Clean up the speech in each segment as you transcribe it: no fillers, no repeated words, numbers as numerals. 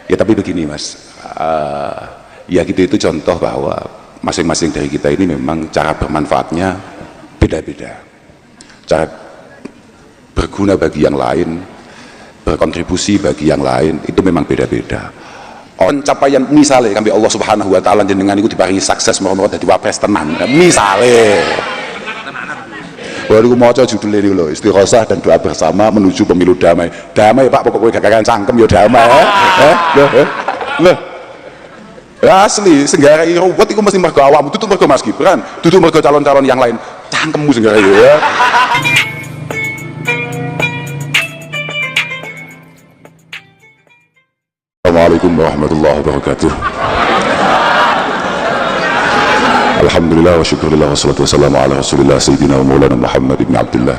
Ya tapi begini mas, ya gitu, itu contoh bahwa masing-masing dari kita ini memang cara bermanfaatnya beda-beda, cara berguna bagi yang lain, berkontribusi bagi yang lain itu memang beda-beda. Pencapaian misalnya kami Allah Subhanahu Wa Taala jenengan itu diparingi sukses merono dadi wapres tenan, misalnya baru mau coba judulnya ini loh, Istighosah dan Doa Bersama Menuju Pemilu Damai. Damai pak, pokoknya gak cangkem ya damai loh asli senggara ruwet itu mesti mergo awam, itu mergo Mas Gibran, itu mergo calon-calon yang lain, cangkemmu senggara ya. Assalamualaikum warahmatullahi wabarakatuh. Alhamdulillah wa syukurillah wa salatu wassalamu ala rasulillah sayyidina wa maulana Muhammad ibn Abdullah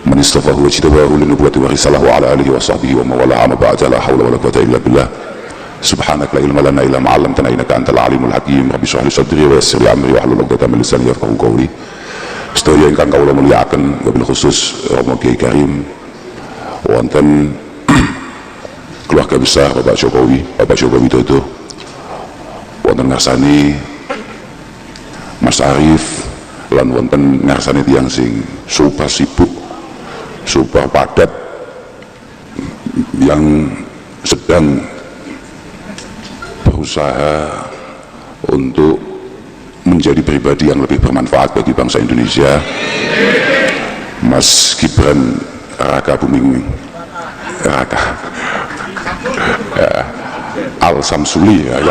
man istafahu wa jitabahu linubuwati wa risalah wa ala alihi wa sahbihi wa mawala amma ba'da la hawla wa la quwwata illa billah subhanaka la ilma lana illa ma 'allamtana innaka antal alimul hakim rabbi shrah li sadri wa yassir li amri wahlul 'uqdatam min lisani yafqahu qawli. Sedaya ingkang kawula mulyakaken wabil khusus Romo Kiai Karim wonten keluarga besar Bapak Jokowi Widodo, wonten ngarsani Mas Arief, lan wonten ngarsani tiyang sing super sibuk, super padat, yang sedang berusaha untuk menjadi pribadi yang lebih bermanfaat bagi bangsa Indonesia. Mas Gibran Raka Buming Raka Al Samsuli ya.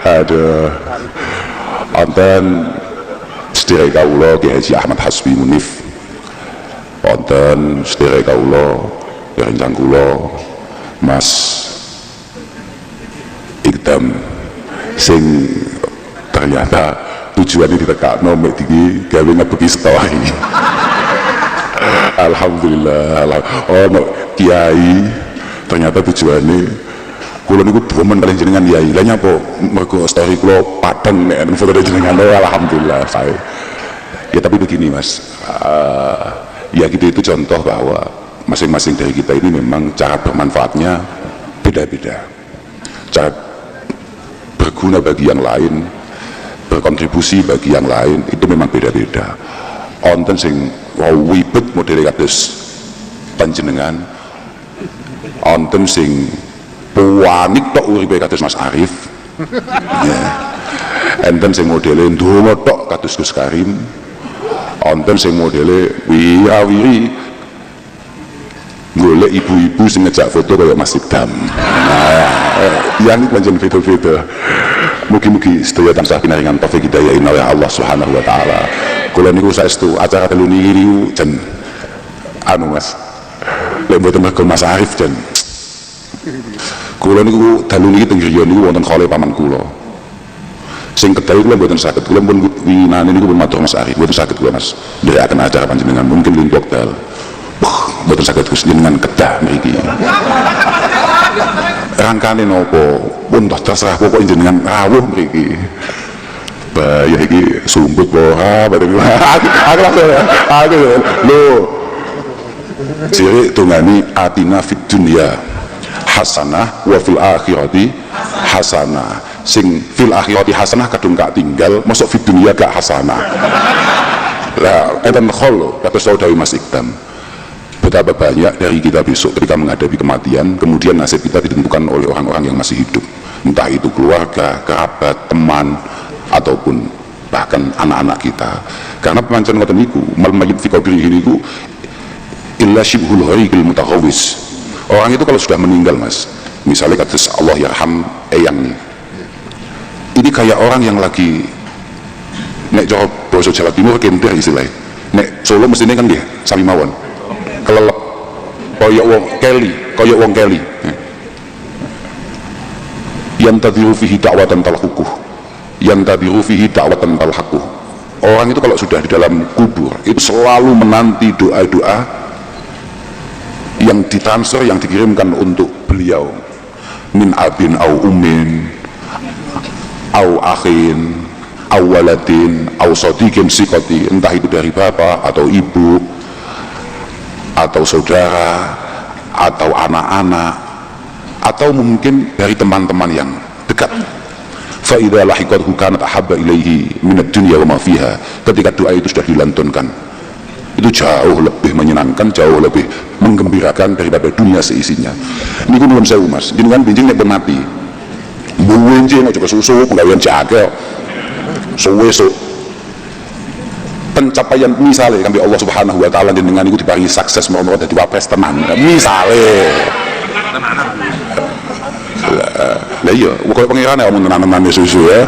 Aduh, wonten sedherek kawula Ki Haji Ahmad Hasbi Munif, wonten sedherek kawula rencang kula Mas Ikdam sing ternyata tujuannya ditekakno mek iki gawe ngebeki story. Alhamdulillah, no, kiai ternyata tujuannya kula niku demen kalian jenengan kiai. Lah nyapa mergo story kula padang nek foto jenengan. Alhamdulillah saya. Ya tapi begini mas, ya gitu, itu contoh bahwa masing-masing dari kita ini memang cara bermanfaatnya beda-beda, cara berguna bagi yang lain, berkontribusi bagi yang lain itu memang beda-beda. Onten sing wibet model kados panjenengan, onten sing puanik tok uripe kados Mas Arief, ya. Enten sing modele ndonga tok kados Gus Karim, onten sing modele wira-wiri golek ibu-ibu sing ngejak foto kaya Mas Ikdam. Yang pancen foto-foto. Mugi-mugi sedaya tansah pinaringan taufik hidayah inna ya Allah Subhanahu wa taala. Kula niku saestu acara telu niki niku jen anu Mas. Lek mboten mergo Mas Arief jen. Kula niku dalu niki teng griya niku wonten khole paman kula. Sing kedai kula mboten saged, kula pun winane niku pun matur Mas Arief, mboten saged kula Mas. Nderekaken acara panjenengan mungkin lin wekdal. Mboten saged Gus jenengan kedah mriki. Rangkane nopo pun terserah, pokok jenengan rawuh mriki. Bahaya iki sumbut boha bareng aku lho. Ciri tungani atina fid dunya hasanah wa fil akhirati hasanah. Sing fil akhirati hasanah kadung gak tinggal, mosok fid dunya gak hasanah. Lah enten khol kata saudari Mas Ikdam. Betapa banyak dari kita besok ketika menghadapi kematian, kemudian nasib kita ditentukan oleh orang-orang yang masih hidup, entah itu keluarga, kerabat, teman, ataupun bahkan anak-anak kita. Karena pemancen ngoten niku mal mayyit fi qabrihi niku illa shibhul ghairil mutaghawwis. Orang itu kalau sudah meninggal mas, misalnya kados Allah yarham eyang, ini kayak orang yang lagi nek cara basa Jawa Timur kenter istilahnya, nek Solo mestine kan dia sami mawon kelelep koyok wong keli yang tadiru fihi da'watan talhukuh, yang tadiru fihi da'watan talhakuh. Orang itu kalau sudah di dalam kubur itu selalu menanti doa-doa yang ditransfer, yang dikirimkan untuk beliau, min abin au umin au akhin au waladin au sodikin sikoti, entah itu dari bapak atau ibu atau saudara atau anak-anak atau mungkin dari teman-teman yang dekat. Fa idza lahiqathu kanat ahabba ilaihi minad dunya wa ma fiha. Ketika doa itu sudah dilantunkan, itu jauh lebih menyenangkan, jauh lebih menggembirakan daripada dunia seisinya. Ini pun belum sewu mas, ini kan bincang nek mati buwenjing aja kesusu penggawean jaga suwe-suwe pencapaian misalnya kami Allah subhanahu wa ta'ala dengan itu diparingi sukses mau dadi wapres tenan misalnya lah iya pokoknya pengiran ya omong tenan-tenan susu ya.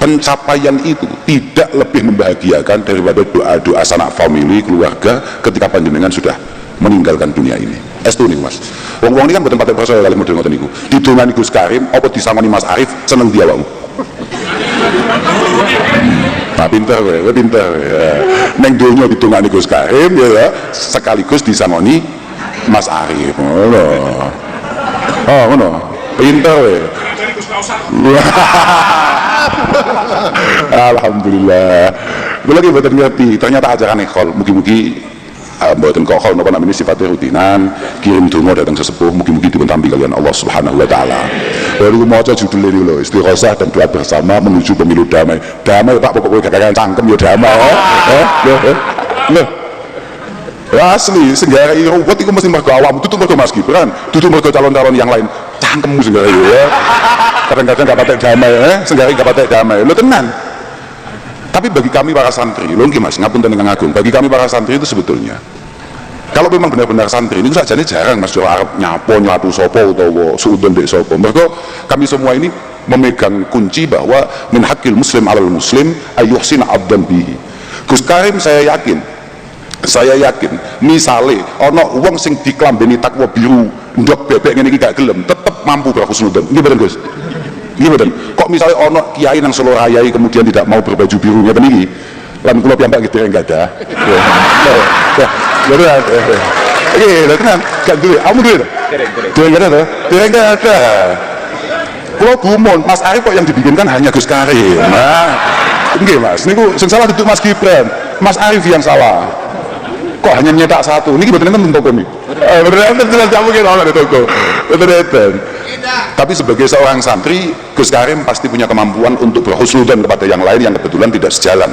Pencapaian itu tidak lebih membahagiakan daripada doa-doa sanak famili keluarga ketika panjenengan sudah meninggalkan dunia ini. Estu nih mas, wong-wong ini kan buatan patek percaya kali model ngoten niku. Didongani Gus Karim apa disangoni Mas Arif seneng dia wae. Nah pinter kowe, pinter ya. Neng donya didongani Gus Karim ya sekaligus disangoni Mas Arif. Ngono. Oh ngono. Pinter kowe. Alhamdulillah. Gue lagi buatan ngerti. Ternyata ajaran ekol. Mugi-mugi buatan kokol nopo namanya sifatnya rutinan. Kirim dongo datang sesepuh. Mugi-mugi dibentampi kalian Allah Subhanahu Wa Taala. Baru mau aja judul ini loh. Istighosah dan doa bersama menuju pemilu damai. Damai pak pokoknya gak cangkem ya damai. Loh. Asli senggara ruwet itu mesti mergo awam. Itu mergo Mas Gibran. Itu mergo calon-calon yang lain. Cangkem senggara ya. Kadang-kadang gak patek damai, senggari gak patek damai, lo tenan. Tapi bagi kami para santri, lo nggih mas, ngapunten ingkang agung, bagi kami para santri itu sebetulnya, kalau memang benar-benar santri ini saja jarang mas Jawa Arab nyapo nyatu sopo utawa suudon dek sopo. Mereka kami semua ini memegang kunci bahwa min hakil muslim alal muslim ayyuhsina abdan bihi. Gus Karim saya yakin misale ana wong sing diklambeni takwa biru ndok bebek ngene iki gak gelem tetep mampu berhusnudzon. Nggih mboten Gus? Nggih mboten. Kok misalnya ana kiai nang Solo Rayai kemudian tidak mau berbaju biru ngeten iki. Lan kula piyambak nggih dereng gadah. Ya. Nggih, lha tenan. Gak duwe. Amun duwe to? Dereng gadah to? Dereng gadah. Kula gumun, Mas Arif kok yang dibikinkan hanya Gus Karim. Nah, nggih Mas, niku sing salah duduk Mas Gibran. Mas Arif yang salah. Kok hanya nyetak satu? Niki mboten enten toko niku. Bener-bener tidak mungkin ana di toko. Bener-bener. Tapi sebagai seorang santri, Gus Karim pasti punya kemampuan untuk berhusnudzon kepada yang lain yang kebetulan tidak sejalan.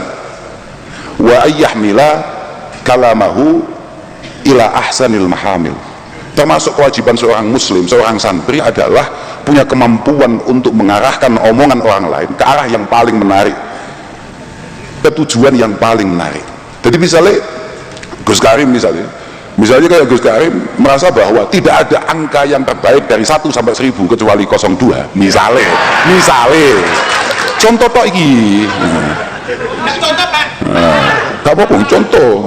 Wa ayyahmila kalamahu ila ahsanil mahamil. Termasuk kewajiban seorang muslim, seorang santri adalah punya kemampuan untuk mengarahkan omongan orang lain ke arah yang paling menarik, ke tujuan yang paling menarik. Jadi misalnya Gus Karim misalnya kayak Gus Karim merasa bahwa tidak ada angka yang terbaik dari 1 sampai 1000 kecuali 02 misalnya contoh tok iki gak apa-apa contoh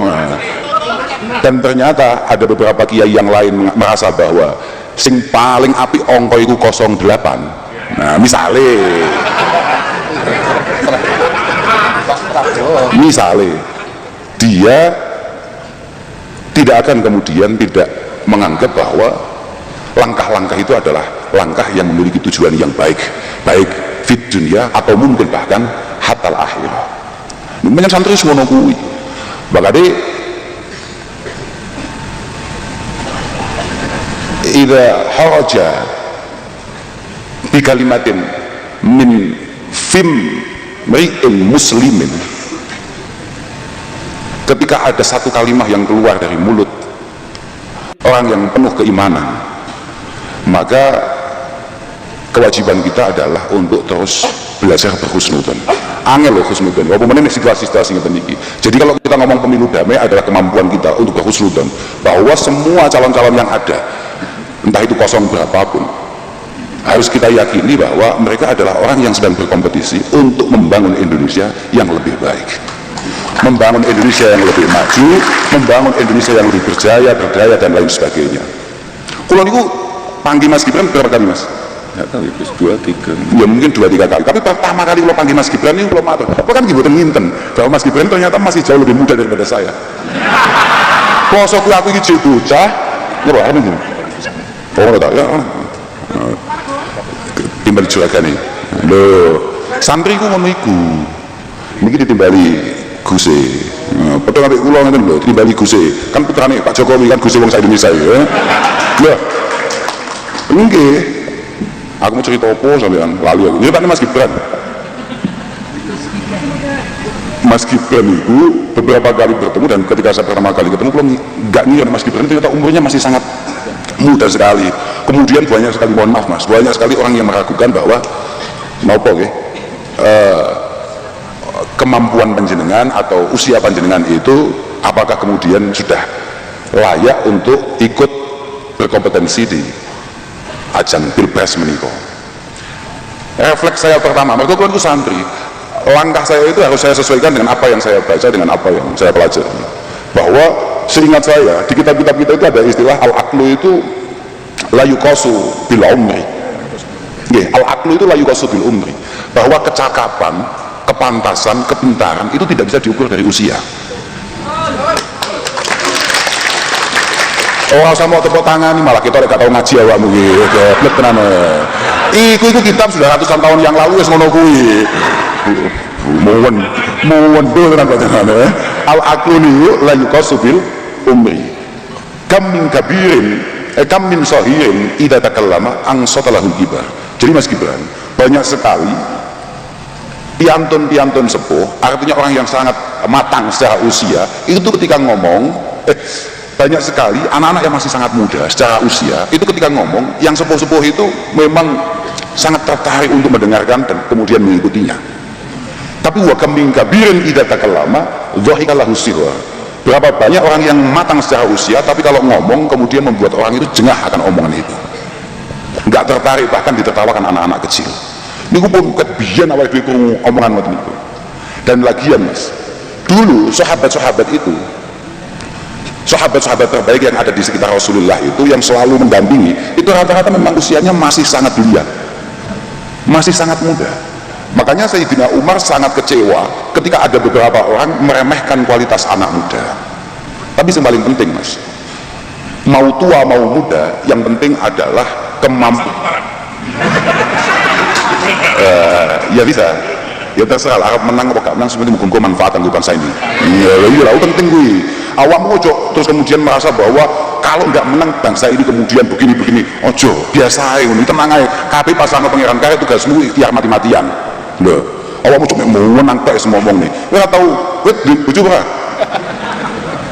dan ternyata ada beberapa kiai yang lain merasa bahwa sing paling apik angka iku 08. Nah misalnya dia tidak akan kemudian tidak menganggap bahwa langkah-langkah itu adalah langkah yang memiliki tujuan yang baik fit dunia atau mungkin bahkan hatal akhir. Banyak santri semua kuwi bakade idza haraja bi kalimatin min fim mri'in muslimin. Ketika ada satu kalimat yang keluar dari mulut orang yang penuh keimanan, maka kewajiban kita adalah untuk terus belajar berhusnudzon. Angel loh husnudzon. Walaupun mengenai situasi-situasi yang penting. Jadi kalau kita ngomong pemilu damai adalah kemampuan kita untuk berhusnudzon bahwa semua calon-calon yang ada, entah itu kosong berapapun, harus kita yakini bahwa mereka adalah orang yang sedang berkompetisi untuk membangun Indonesia yang lebih baik, membangun Indonesia yang lebih maju, membangun Indonesia yang lebih berjaya, berdaya dan lain sebagainya. Kalau niku panggil Mas Gibran berapa kali Mas? Ya kali, 2-3. Ya mungkin 2-3 kali. Tapi pertama kali kalau panggil Mas Gibran ini kalau matur, apa kan Gibran nginten bahwa Mas Gibran ternyata masih jauh lebih muda daripada saya. Kosok aku ini cek bocah, ya Pak, apa ini? Oh tak ya. Timbal juragan nih. Loh, santriku ngono iku. Niki ditimbali Guse Padha ambek kula ngeten lho, timbali Guse. Kan putrane Pak Jokowi kan Guse wong sak Indonesia ya. Lho. Nggih. Aku mau cerita apa sampean lali aku. Ya Pak Mas Gibran. Mas Gibran itu beberapa kali bertemu, dan ketika saya pertama kali ketemu belum nggak ngira Mas Gibran ternyata umurnya masih sangat muda sekali. Kemudian banyak sekali, mohon maaf Mas, banyak sekali orang yang meragukan bahwa kemampuan panjenengan atau usia panjenengan itu apakah kemudian sudah layak untuk ikut berkompetensi di ajang pilpres menika. Refleks saya pertama, mereka itu santri, langkah saya itu harus saya sesuaikan dengan apa yang saya baca, dengan apa yang saya pelajari. Bahwa seingat saya di kitab-kitab kita itu ada istilah al-aqlu itu la yuqasu bil umri. Nggih, al-aqlu itu la yuqasu bil umri. Bahwa kecakapan, kepantasan, kepintaran itu tidak bisa diukur dari usia. Oh, saya mau tepuk tangan malah kita gak tahu ngaji awakmu iki. Goblok tenan. Iku kitab sudah ratusan tahun yang lalu wis ngono kuwi. Mohon tenan tenan. Al-aqlu la yuqasu bil umri. Kam min kabirin, kam min sahirin idza takallama ansatalahu kibar. Jadi Mas Gibran, banyak sekali piantun sepuh, artinya orang yang sangat matang secara usia, itu ketika ngomong, banyak sekali anak-anak yang masih sangat muda secara usia, itu ketika ngomong, yang sepuh-sepuh itu memang sangat tertarik untuk mendengarkan dan kemudian mengikutinya. Tapi wa kam min kabirin idza takallama dhahika lahu sirra. Berapa banyak orang yang matang secara usia, tapi kalau ngomong kemudian membuat orang itu jengah akan omongan itu, nggak tertarik, bahkan ditertawakan anak-anak kecil. Niku pun kebian awal dhewe krungu omongan ngoten niku. Dan lagian Mas, dulu sahabat-sahabat itu, sahabat-sahabat terbaik yang ada di sekitar Rasulullah itu yang selalu mendampingi, itu rata-rata memang usianya masih sangat belia, masih sangat muda. Makanya Sayyidina Umar sangat kecewa ketika ada beberapa orang meremehkan kualitas anak muda. Tapi yang paling penting Mas, mau tua mau muda, yang penting adalah kemampuan. Ya bisa, ya terserah lah, menang apa gak menang sebenarnya mungkin manfaat anggupan saya ini. Iya lah, penting gue awam ojo terus kemudian merasa bahwa kalau nggak menang bangsa ini kemudian begini ojo biasa ini tenang aja. Tapi pas sama pangeran kaya tugasmu ikhtiar mati-matian loh. Awam ojo mau menang tak semua ngomong nih, gue gak tahu gue bujuk apa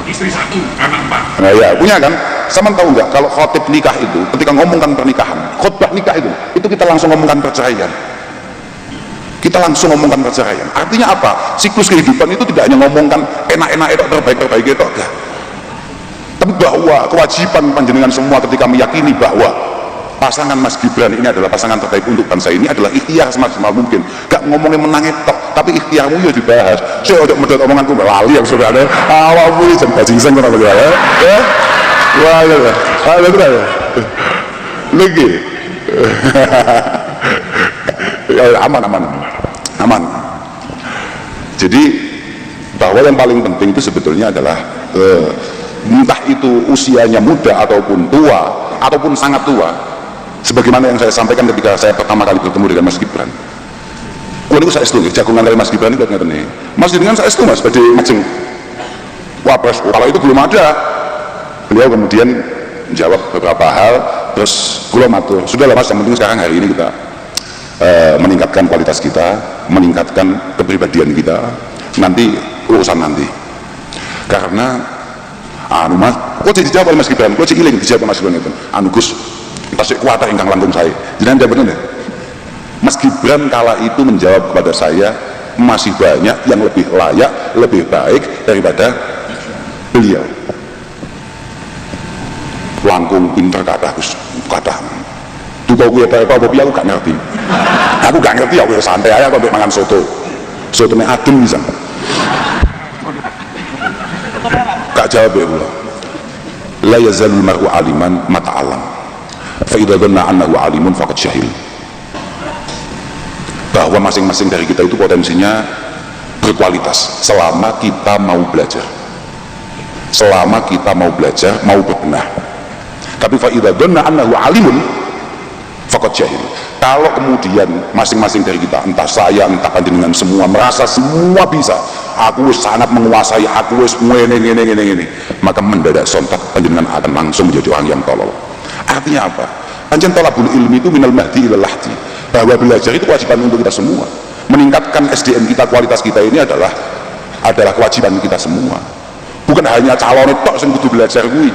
istri 1 anak 4. Nah ya punya kan, sama tahu nggak kalau khotib nikah itu ketika ngomongkan pernikahan, khotbah nikah itu kita langsung ngomongkan perceraian. Kita langsung ngomongkan perceraian. Artinya apa? Siklus kehidupan itu tidak hanya ngomongkan enak-enak itu terbaik itu enggak. Tapi bahwa kewajiban panjenengan semua ketika meyakini bahwa pasangan Mas Gibran ini adalah pasangan terbaik untuk bangsa ini adalah ikhtiar semaksimal mungkin. Gak ngomongin menang tok, tapi ikhtiarmu ya dibahas. Saya udah medot omonganku lali yang sudah ada. Awakmu iki jan bajing sing ora ya. Wah, ya. Lagi. Aman. Jadi bahwa yang paling penting itu sebetulnya adalah entah itu usianya muda ataupun tua ataupun sangat tua, sebagaimana yang saya sampaikan ketika saya pertama kali bertemu dengan Mas Gibran. Kuwi saya setuju jagungan dari Mas Gibran itu ngeten nih. Mas dengan saya setuju Mas badhe majeng wapres, kalau itu belum ada. Beliau kemudian menjawab beberapa hal, terus kula matur, sudahlah Mas, yang penting sekarang hari ini kita meningkatkan kualitas kita, meningkatkan kepribadian kita, nanti urusan nanti. Karena Mas, kok dijawab oleh Mas Gibran, kok iling dijawab Mas Gibran itu, Gus, tasik kuatah ingkang langkung saya. Jangan jawab benar. Mas Gibran kala itu menjawab kepada saya, masih banyak yang lebih layak, lebih baik daripada beliau. Langkung pinter kata Gus, kata duga gue apa aku gak ngerti. Aku gak ngerti, aku santai aja kalau makan soto nih adem bisa gak jawab ya Allah. La yazalul mar'u aliman mata alam fa idza dhanna annahu alimun faqad syahil. Bahwa masing-masing dari kita itu potensinya berkualitas selama kita mau belajar, selama kita mau belajar, mau berbenah. Tapi fa idza dhanna annahu alimun faqad syahil. Kalau kemudian masing-masing dari kita, entah saya, entah panjenengan semua merasa semua bisa, aku wis sangat menguasai, aku wis ngene, maka mendadak sontak panjenengan akan langsung menjadi orang yang tolol. Artinya apa? Pancen thalabul ilmi itu minal mahdi ilal lahdi, bahwa belajar itu kewajiban untuk kita semua. Meningkatkan SDM kita, kualitas kita ini adalah kewajiban kita semua, bukan hanya calon tok sing kudu belajar kuwi.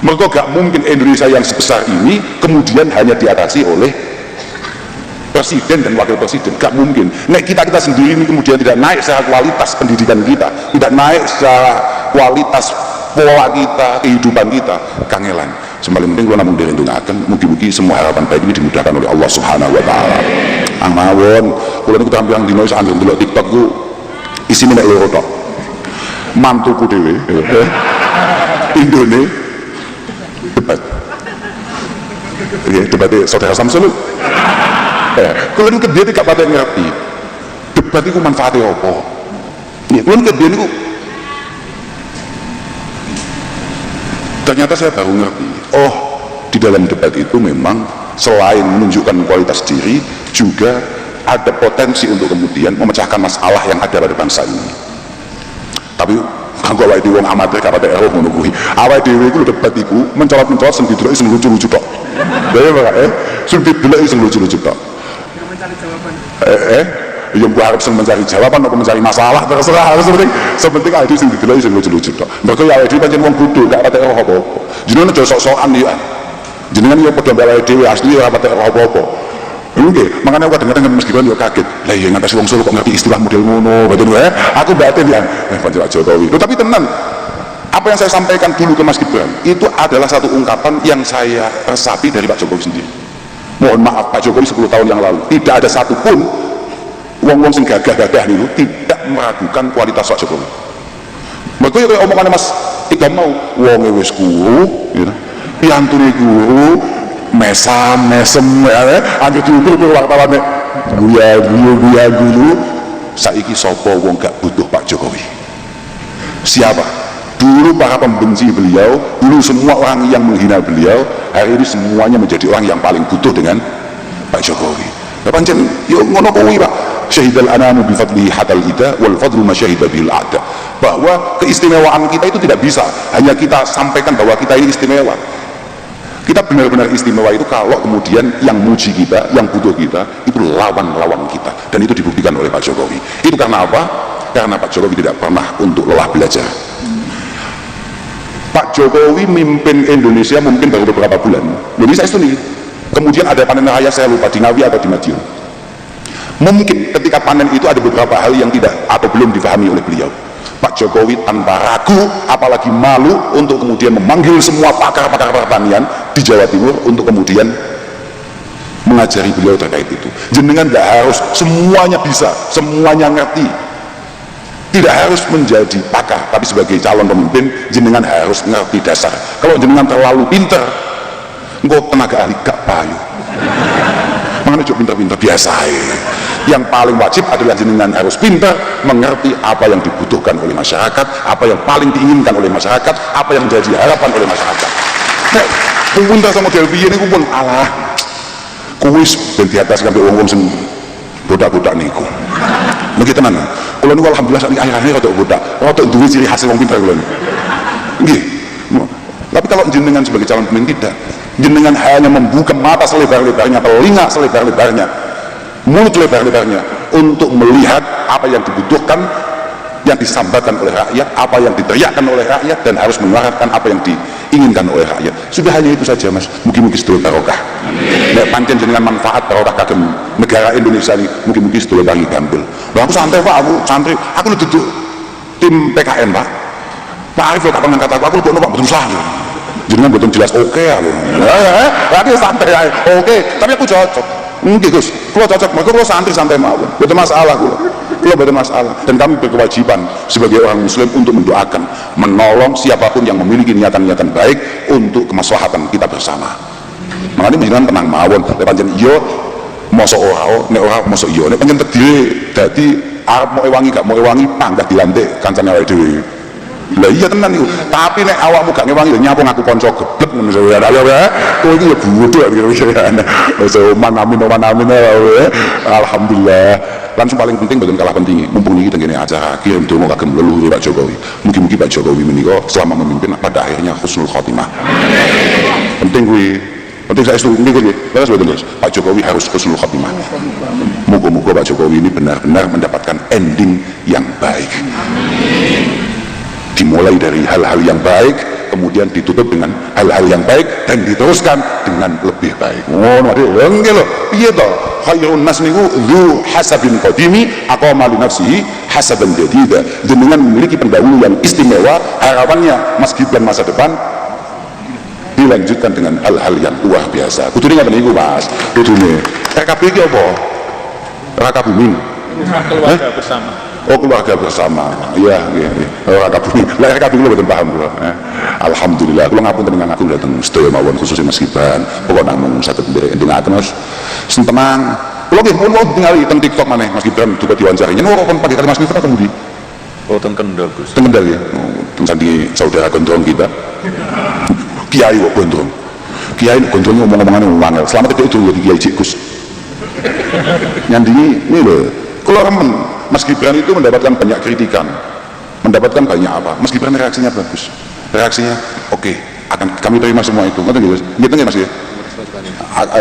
Mergo gak mungkin Indonesia yang sebesar ini kemudian hanya diatasi oleh presiden dan wakil presiden, gak mungkin. Nek kita sendiri ini kemudian tidak naik secara kualitas pendidikan kita, tidak naik secara kualitas pola kita, kehidupan kita, kangelan. Semakin penting kalau namun dirindungakan, mugi-mugi semua harapan baik ini dimudahkan oleh Allah Subhanahu Wa Taala. Mawon, kalau niku tampil dino wis anggere ndelok TikTok ku isine nek loro tok. Mantuku dhewe, Indone debat. Debatnya saudara Samsul. Kalau niku dia tidak patah ngerti debat itu manfaatnya apa. Kalau dia niku ternyata saya baru ngerti, oh di dalam debat itu memang selain menunjukkan kualitas diri juga ada potensi untuk kemudian memecahkan masalah yang ada pada bangsa ini. Tapi kanggo awake dhewe wong amatir gak patek ero ngono kuwi. Awake dhewe iku debat iku mencolot-mencolot sing dideloki sing lucu-lucu tok. Lha ya, sing dideloki sing lucu-lucu tok. Mencari jawaban. Yang gua harap mencari jawaban atau mencari masalah terserah, sepenting ada sing dideloki sing lucu-lucu tok. Mergo ya awake dhewe pancen wong bodho gak patek ero apa-apa. Jenenge aja sok-sokan ya. Jenengan yo padha mbek awake dhewe asli ora patek ero apa-apa. Oke, makanya aku kadang-kadang meskipun yo kaget, lah ya ngantos wong Solo kok ngerti istilah model ngono, betul ya? Aku batin ya, Pak Jokowi. Tapi tenan, apa yang saya sampaikan dulu ke Mas Gibran itu adalah satu ungkapan yang saya resapi dari Pak Jokowi sendiri. Mohon maaf Pak Jokowi 10 tahun yang lalu tidak ada satupun wong-wong sing gagah-gagah niku tidak meragukan kualitas Pak Jokowi. Mergo ya omongannya Mas Iqbal mau, wonge wis guru, gitu. Piantune guru, mesem ya, angger diukur wartawan guya saiki sapa wong gak butuh Pak Jokowi? Siapa? Dulu para pembenci beliau, dulu semua orang yang menghina beliau, hari ini semuanya menjadi orang yang paling butuh dengan Pak Jokowi. Ya pancen yo ngono kuwi Pak. Syahidal anamu bi fadlihi hatal ida wal fadlu ma syahida bil a'da. Bahwa keistimewaan kita itu tidak bisa hanya kita sampaikan bahwa kita ini istimewa. Kita benar-benar istimewa itu kalau kemudian yang muji kita, yang butuh kita itu lawan-lawan kita, dan itu dibuktikan oleh Pak Jokowi. Itu karena apa? Karena Pak Jokowi tidak pernah untuk lelah belajar. Pak Jokowi mimpin Indonesia mungkin baru beberapa bulan. Indonesia itu nih, kemudian ada panen raya saya lupa di Ngawi atau di Madiun. Mungkin ketika panen itu ada beberapa hal yang tidak atau belum dipahami oleh beliau. Pak Jokowi tanpa ragu, apalagi malu untuk kemudian memanggil semua pakar-pakar pertanian di Jawa Timur untuk kemudian mengajari beliau terkait itu. Jenengan tidak harus semuanya bisa, semuanya ngerti. Tidak harus menjadi pakar, tapi sebagai calon pemimpin jenengan harus ngerti dasar. Kalau jenengan terlalu pinter, engkau tenaga ahli gak payu. Makanya cuma pinter-pinter biasa ya. Yang paling wajib adalah jenengan harus pintar mengerti apa yang dibutuhkan oleh masyarakat, apa yang paling diinginkan oleh masyarakat, apa yang menjadi harapan oleh masyarakat. Nek pinter sama model piye niku pun alah kuis ben di atas kabeh wong-wong sing bodak-bodak niku. Nggih tenan. Kula niku alhamdulillah sak akhir-akhir rada bodak, rada duwe ciri khas wong pinter kula. Nggih. Tapi kalau jenengan sebagai calon pemimpin tidak, jenengan hanya membuka mata selebar-lebarnya, telinga selebar-lebarnya, mulut lebar-lebarnya untuk melihat apa yang dibutuhkan, yang disampaikan oleh rakyat, apa yang diteriakkan oleh rakyat, dan harus mengeluarkan apa yang diinginkan oleh rakyat. Sudah hanya itu saja Mas. Mugi-mugi sedulur barokah. Nek pancen jenengan manfaat barokah kagem negara Indonesia ini, mugi-mugi sedulur bagi gampil. Aku santai Pak, aku santri, aku lu duduk tim PKN Pak. Pak Arif kok ngangkat aku lu Pak betul salah. Jenengan betul jelas oke aku. Berarti santai ae. Oke, tapi aku cocok. Nggih Gus, kula cocok, maka kula santri santai mawon. Betul masalah kula. Kula betul masalah. Dan kami berkewajiban sebagai orang muslim untuk mendoakan, menolong siapapun yang memiliki niatan-niatan baik untuk kemaslahatan kita bersama. Makanya jenengan tenang mawon. Lek pancen iya mosok ora, nek ora mosok iya. Nek pancen terdiri dadi arep mau ewangi gak mau ewangi panggah dilantik kancane awake dhewe. Lah iya tenan iku. Tapi nek awakmu gak ngewangi ya nyapu ngaku kanca geblek ngono ya. Kowe iki ya bodho pikir-pikiran. Wis oman amin ya. Alhamdulillah. Lan sing paling penting boten kalah penting. Mumpung iki tengene acara kirim donga kagem leluhur Pak Jokowi. Mugi-mugi Pak Jokowi menika selama memimpin pada akhirnya husnul khotimah. Penting kuwi. Penting saya setuju nggih. Terus boten Gus. Pak Jokowi harus husnul khotimah. Moga-moga Pak Jokowi ini benar-benar mendapatkan ending yang baik. Dimulai dari hal-hal yang baik, kemudian ditutup dengan hal-hal yang baik dan diteruskan dengan lebih baik. Ngono adik, nggih lho. Piye to? Khairun nas niku dzu hasabin qadimi aqama li nafsihi hasaban jadida. Dengan memiliki pendahulu yang istimewa, harapannya Mas Gibran masa depan dilanjutkan dengan hal-hal yang luar biasa. Kudune ngaten niku, Mas. Kudune. RKB iki apa? Raka Buming. Keluarga bersama. Oh, keluarga bersama. Iya, iya. Raka Buming. Lah RKB kula mboten paham kula. Alhamdulillah. Kula ngapunten dengan aku dateng sedaya mawon khususnya Mas Gibran. Pokok namung saged nderek-nderekaken Mas. Sen tenang. Kula nggih mun ningali teng TikTok maneh Mas Gibran juga diwawancari. Yen ora kon pagi kali Mas Gibran ketemu di Oh, teng Kendal, Gus. Teng Kendal ya. Teng sandi saudara gondrong kita. Kiai kok gondrong. Kiai gondrongnya ngomong-ngomongan ngangel. Selamat itu Kiai Cik Gus. Nyandingi ini loh. Kalau remen Mas Gibran itu mendapatkan banyak kritikan, mendapatkan banyak apa. Mas Gibran reaksinya bagus. Reaksinya oke, akan kami terima semua itu. Ngerti nggih Mas? Gitu nggih Mas ya?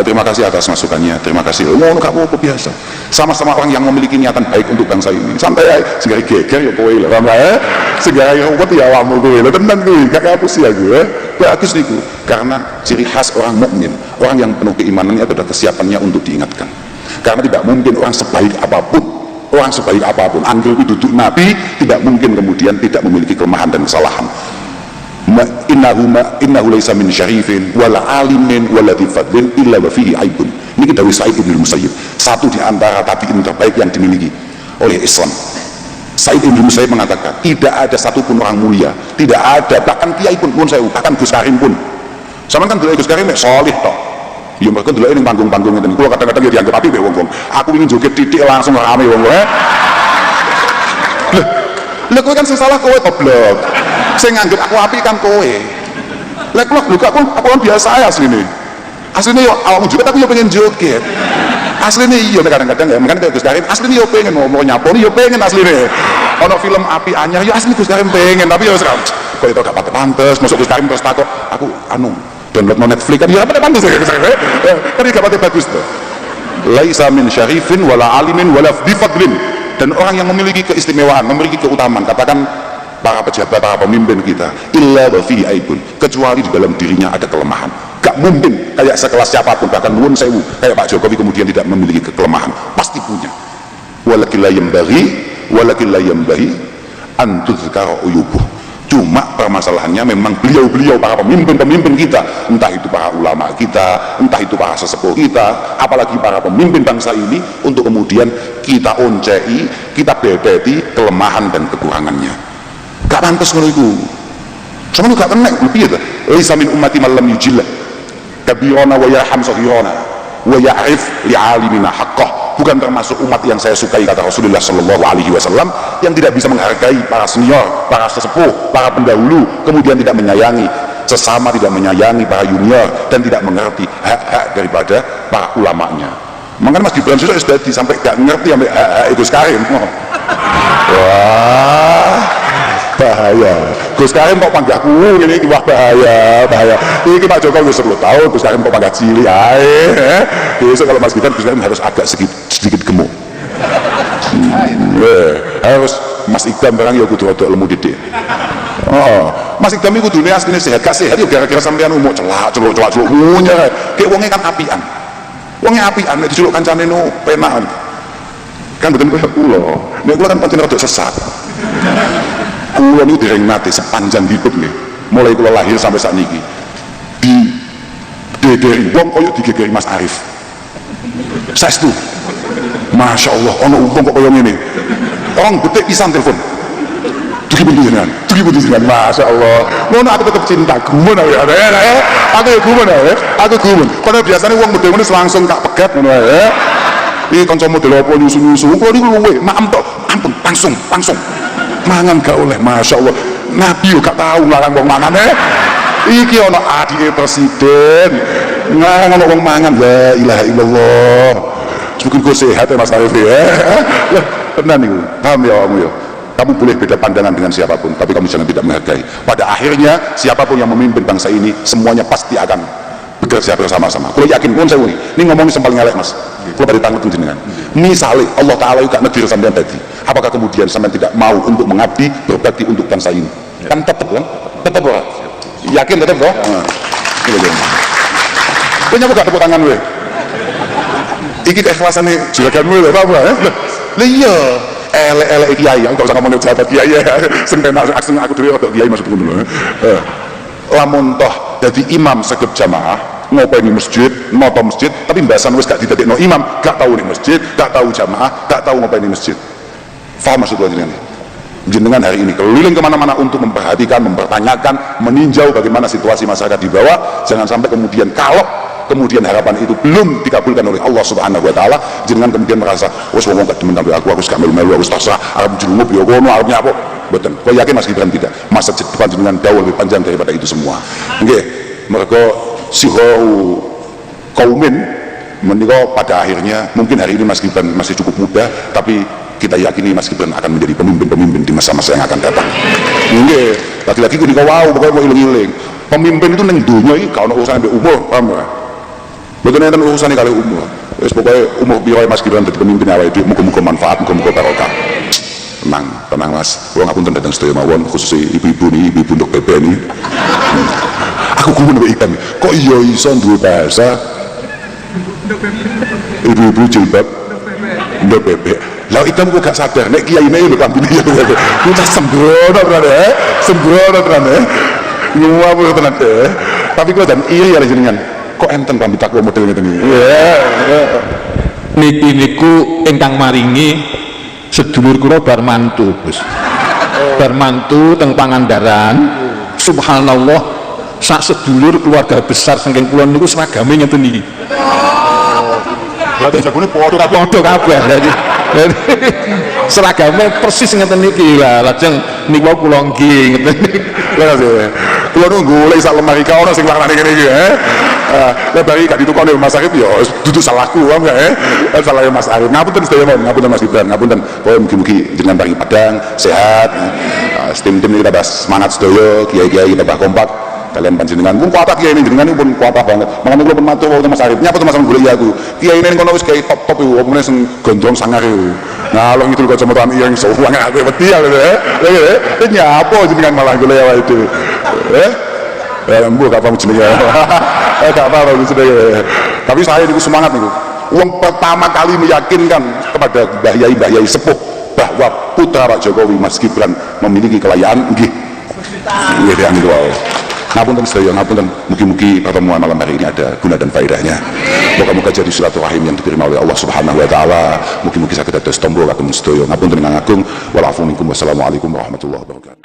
Terima kasih atas masukannya, terima kasih. Ngono gak apa-apa biasa. Sama-sama orang yang memiliki niatan baik untuk bangsa ini. Santai ae, segala geger ya kowe lho, paham ya? Segala ruwet ya awakmu kowe lho, tenan kowe, gak kapus ya gue. Bagus niku. Karena ciri khas orang mukmin, orang yang penuh keimanannya adalah kesiapannya untuk diingatkan. Karena tidak mungkin orang sebaik apapun, anggil duduk Nabi, tidak mungkin kemudian tidak memiliki kelemahan dan kesalahan. Innahu laisa min syarifin wala alimin wala fadlin illa wa fihi aibun. Ini dari Sa'id bin Musayyib, satu di antara tabi'in terbaik yang dimiliki oleh Islam. Sa'id bin Musayyib mengatakan tidak ada satupun orang mulia, tidak ada, bahkan kiai pun bahkan Gus Karim pun. Sama kan dulu Gus Karim solih toh. Ya mereka dulu ini panggung-panggung itu. Kalau kadang-kadang dianggap api wong-wong. Aku ingin joget titik langsung rame wong-wong. Lah kowe kan sing salah kowe goblok. Sing nganggep aku api kan kowe. Lah kula aku kan biasa ae asline. Asline yo awakmu joget aku yo pengen joget. Asline iya kadang-kadang ya makane Gus Karim asline yo pengen mau nyaponi yo pengen asline. Ono film api anyar yo asline Gus Karim pengen tapi yo sekarang kok itu gak pantes masuk Gus Karim terus takut aku download no Netflix kan ya apa pantes ya kan gak pati bagus tuh. Laisa min syarifin wala alimin wala bifadlin. Dan orang yang memiliki keistimewaan, memiliki keutamaan, katakan para pejabat, para pemimpin kita, illa wa fi aibun, kecuali di dalam dirinya ada kelemahan. Gak mungkin kayak sekelas siapapun, bahkan nuwun sewu kayak Pak Jokowi kemudian tidak memiliki kelemahan, pasti punya. Walakin la yambahi an tuzkara uyubuh. Cuma permasalahannya memang beliau-beliau para pemimpin-pemimpin kita, entah itu para ulama kita, entah itu para sesepuh kita, apalagi para pemimpin bangsa ini, untuk kemudian kita oncei, kita bebeti kelemahan dan kekurangannya. Gak pantas ngono iku. Soalnya gak kena piye ta? Laisa min ummati man lam yujilla kabirana wa yarham saghirana wa ya'rif li'alimina haqqah. Bukan termasuk umat yang saya sukai, kata Rasulullah Shallallahu Alaihi Wasallam, yang tidak bisa menghargai para senior, para sesepuh, para pendahulu, kemudian tidak menyayangi sesama, tidak menyayangi para junior, dan tidak mengerti hak-hak daripada para ulamanya. Makanya Mas Gibran sudah sampai gak ngerti sampai hak-hak Gus Karim. Wah, bahaya. Gus Karim kok panggahku ini, wah bahaya. Ini Pak Jokowi 10 tahun, Gus Karim kok panggah cilik ae. Besok kalau Mas Gibran, Gus Karim harus agak sedikit gemuk. Harus Mas Ikdam barang ya kudu rada lemu didik. Mas Ikdam iki kudune asline sehat, gak sehat ya gara-gara sampean umuk celak-celuk munyah. Kayak wonge kan apian. Wonge apian nek diceluk kancane no penak. Kan mboten koyo kula. Nek kula kan pancen rada sesat. Kula niku dereng nate sepanjang hidup nih, mulai kula lahir sampai saat niki di gegeri wong koyo digegeri Mas Arif. Saestu, masya Allah, ono wong kok koyo ngene. Orang detik pisan telepon. Dugi pundi jenengan, masya Allah. Ngono aku tetep cinta, gumun aku ya. Aku gumun. Padahal biasanya wong model ngono langsung tak pegat ngono ae. Iki kanca model apa nyusu-nyusu. Kok niku luwe, maem tok, ampun, langsung. Mangan gak oleh, masya Allah. Nabi yo gak tahu nglarang wong mangan iki ana adike presiden nglarang ana wong mangan. La ilaha illallah. Mungkin gue sehat ya Mas Arif ya. Tenan itu, paham ya kamu ya. Kamu boleh beda pandangan dengan siapapun, tapi kamu jangan tidak menghargai. Pada akhirnya siapapun yang memimpin bangsa ini, semuanya pasti akan bekerja bersama-sama. Kalau yakin pun saya ini ngomongin paling elek Mas. Kalau dari tangan jenengan. Misalnya Allah Taala juga negeri sampean tadi, apakah kemudian sampean tidak mau untuk mengabdi, berbakti untuk bangsa ini? Kan tetap kan? Tetap loh. Yakin tetap loh. Punya buka tepuk tangan gue. Iki keikhlasan nih juraganmu lho apa ya? Lah iya, elek-elek kiai, enggak usah ngomong jabat kiai ya. Sing penak aksen aku dhewe odok kiai maksudku ngono. Lamun toh dadi imam segep jamaah, ngopeni masjid, noto masjid, tapi mbasan wis gak didadekno imam, gak tahu ning masjid, gak tahu jamaah, gak tahu ngopeni masjid. Faham maksud kula jenengan? Jenengan hari ini keliling kemana-mana untuk memperhatikan, mempertanyakan, meninjau bagaimana situasi masyarakat di bawah. Jangan sampai kemudian kalau kemudian harapan itu belum dikabulkan oleh Allah Subhanahu wa taala, jangan kemudian merasa wis wong gak demen karo aku gak melu-melu, aku terserah arep julup yo kono arep nyapa. Mboten. Kok yakin Mas Gibran tidak? Masa depan jenengan jauh lebih panjang daripada itu semua. Nggih, mergo sihau kaumin menika pada akhirnya mungkin hari ini Mas Gibran masih cukup muda, tapi kita yakini Mas Gibran akan menjadi pemimpin-pemimpin di masa-masa yang akan datang. Nggih, lagi-lagi kuwi wow, pokoknya mau iling-iling. Pemimpin itu ning donya iki gak ono urusan ambek umur, paham ya? Betul enten urusannya kali umur. Wis pokoknya umur piro Mas Gibran dadi pemimpin awake dhewe, muga-muga manfaat, muga-muga barokah. Tenang Mas. Kula ngapunten datang sedaya mawon, khusus ibu-ibu nih, ibu-ibu untuk PP ini. Aku kumpul mbek ikan. Kok iya iso duwe bahasa? Ibu-ibu jilbab ndok PP. Lah ikan kok gak sadar nek kiai ne lho pambine ya. Kita sembrono tenan sembrono tenan ngomong tenan tapi kok dan iri ya jenengan. Kok enten pamit aku model ngeten iki. Niki niku ingkang maringi sedulur kula Barmantu, Gus. Barmantu teng Pangandaran. Subhanallah, sak sedulur keluarga besar saking kula niku seragame ngeten iki. Lah jagone padha kabeh. Seragame persis ngeten iki. Lah lajeng niku kula nggih ngeten iki. Kula nunggu golek sak lemari ka ono sing warnane ngene iki lah bari gak ditukoni Mas Arif ya dudu salahku paham gak salahnya Mas Arif. Ngapunten sedaya mon, ngapunten Mas Gibran, ngapunten. Pokoke mugi-mugi jenengan paringi padang sehat. Tim-tim kita bahas semangat sedaya, kiai-kiai kita bahas kompak. Kalian panjenengan pun kuatah kiai ini jenengan pun kuatah banget. Makane kula pun matur wonten Mas Arif. Nyapa to Mas golek aku. Kiai ini kono wis kiai top-top iku, opone sing gondrong sangar iku. Ngalung itu kacamataan ireng sawang aku wedi ya lho. Nyapa jenengan malah golek awake dhewe. Mbuh gak paham jenenge. Gak paham jenenge. Tapi saya niku semangat niku. Wong pertama kali meyakinkan kepada Mbah Yai sepuh bahwa putra Pak Jokowi Mas Gibran memiliki kelayaan nggih. Nggih ya niku wae. Ngapunten sedaya, ngapunten. Mugi-mugi pertemuan malam hari ini ada guna dan faedahnya. Moga-moga jadi silaturahim yang diterima oleh Allah Subhanahu wa taala. Mugi-mugi saged dados tombol kagem sedaya. Ngapunten ingkang agung. Wal afu minkum. Wassalamualaikum warahmatullahi wabarakatuh.